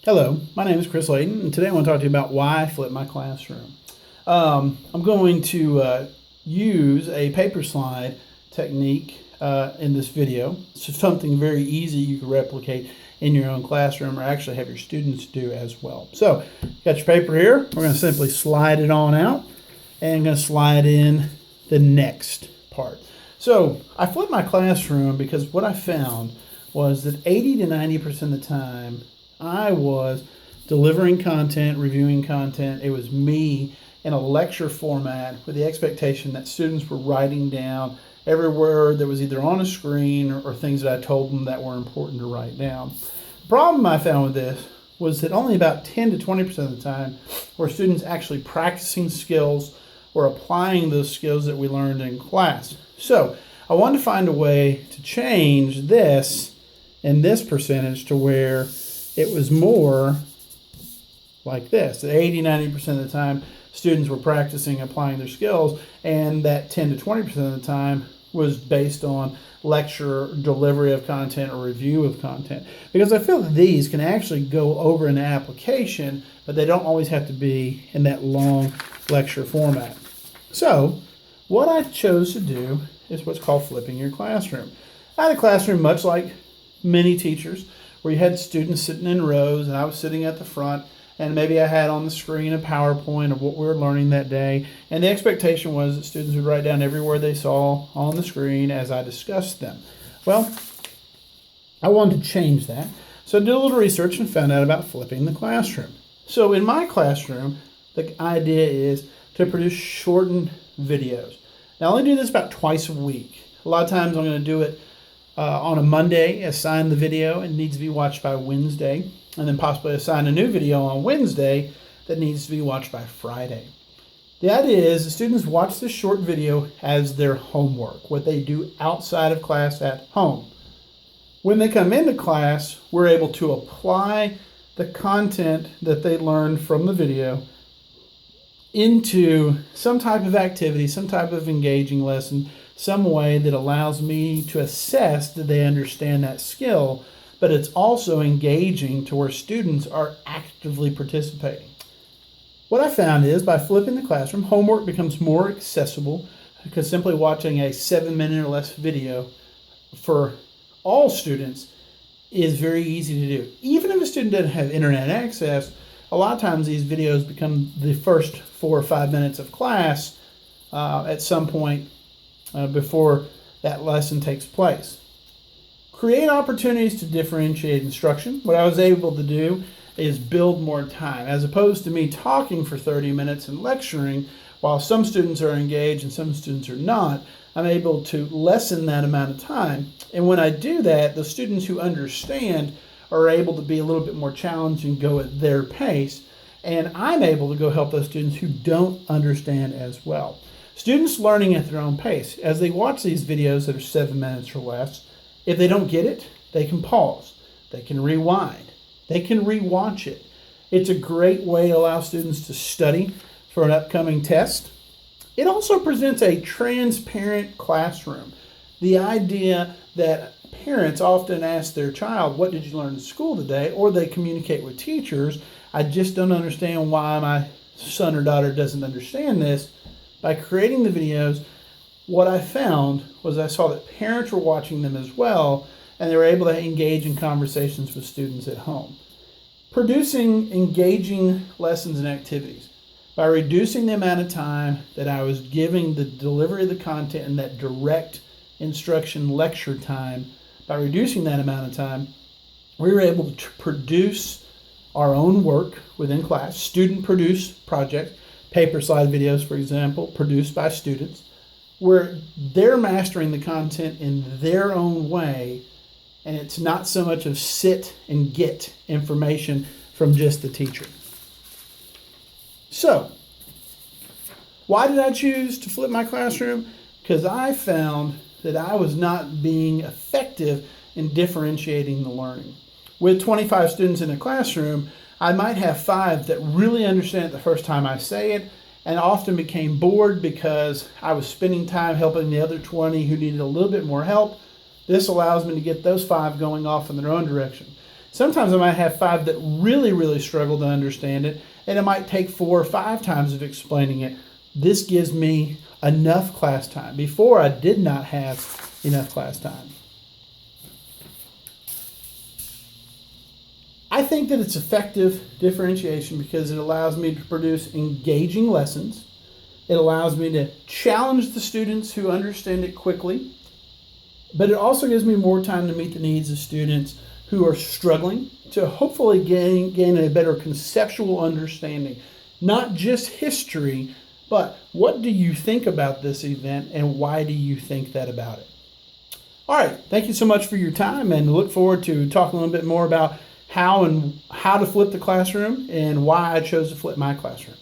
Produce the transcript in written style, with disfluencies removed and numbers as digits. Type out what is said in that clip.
Hello, my name is Chris Layton, and today I want to talk to you about why I flip my classroom. I'm going to use a paper slide technique in this video. It's just something very easy you can replicate in your own classroom or actually have your students do as well. So, got your paper here. We're going to simply slide it on out and I'm going to slide in the next part. So, I flipped my classroom because what I found was that 80 to 90% of the time I was delivering content, reviewing content. It was me in a lecture format with the expectation that students were writing down every word that was either on a screen or things that I told them that were important to write down. The problem I found with this was that only about 10 to 20% of the time were students actually practicing skills or applying those skills that we learned in class. So I wanted to find a way to change this and this percentage to where it was more like this. 80-90% of the time, students were practicing applying their skills, and that 10 to 20% of the time was based on lecture, delivery of content, or review of content. Because I feel that these can actually go over an application, but they don't always have to be in that long lecture format. So, what I chose to do is what's called flipping your classroom. I had a classroom much like many teachers, where you had students sitting in rows and I was sitting at the front, and maybe I had on the screen a PowerPoint of what we were learning that day, and the expectation was that students would write down every word they saw on the screen as I discussed them. Well, I wanted to change that, so I did a little research and found out about flipping the classroom. So in my classroom, the idea is to produce shortened videos. Now I only do this about twice a week. A lot of times I'm going to do it on a Monday, assign the video, it needs to be watched by Wednesday, and then possibly assign a new video on Wednesday that needs to be watched by Friday. The idea is the students watch this short video as their homework, what they do outside of class at home. When they come into class, we're able to apply the content that they learned from the video into some type of activity, some type of engaging lesson, some way that allows me to assess that they understand that skill, but it's also engaging to where students are actively participating. What I found is by flipping the classroom, homework becomes more accessible because simply watching a 7-minute or less video for all students is very easy to do. Even if a student doesn't have internet access, a lot of times these videos become the first 4 or 5 minutes of class at some point before that lesson takes place. Create opportunities to differentiate instruction. What I was able to do is build more time. As opposed to me talking for 30 minutes and lecturing, while some students are engaged and some students are not, I'm able to lessen that amount of time. And when I do that, the students who understand are able to be a little bit more challenged and go at their pace. And I'm able to go help those students who don't understand as well. Students learning at their own pace. As they watch these videos that are 7 minutes or less, if they don't get it, they can pause. They can rewind. They can rewatch it. It's a great way to allow students to study for an upcoming test. It also presents a transparent classroom. The idea that parents often ask their child, what did you learn in school today? Or they communicate with teachers, I just don't understand why my son or daughter doesn't understand this. By creating the videos, what I found was I saw that parents were watching them as well, and they were able to engage in conversations with students at home. Producing engaging lessons and activities. By reducing the amount of time that I was giving the delivery of the content and that direct instruction lecture time, by reducing that amount of time, we were able to produce our own work within class, student-produced projects, paper slide videos, for example, produced by students, where they're mastering the content in their own way, and it's not so much of sit and get information from just the teacher. So, why did I choose to flip my classroom? Because I found that I was not being effective in differentiating the learning. With 25 students in a classroom, I might have 5 that really understand it the first time I say it, and often became bored because I was spending time helping the other 20 who needed a little bit more help. This allows me to get those 5 going off in their own direction. Sometimes I might have 5 that really struggle to understand it, and it might take 4 or 5 times of explaining it. This gives me enough class time. Before, I did not have enough class time. I think that it's effective differentiation because it allows me to produce engaging lessons. It allows me to challenge the students who understand it quickly, but it also gives me more time to meet the needs of students who are struggling to hopefully gain a better conceptual understanding, not just history, but what do you think about this event and why do you think that about it? All right, thank you so much for your time, and look forward to talking a little bit more about how to flip the classroom and why I chose to flip my classroom.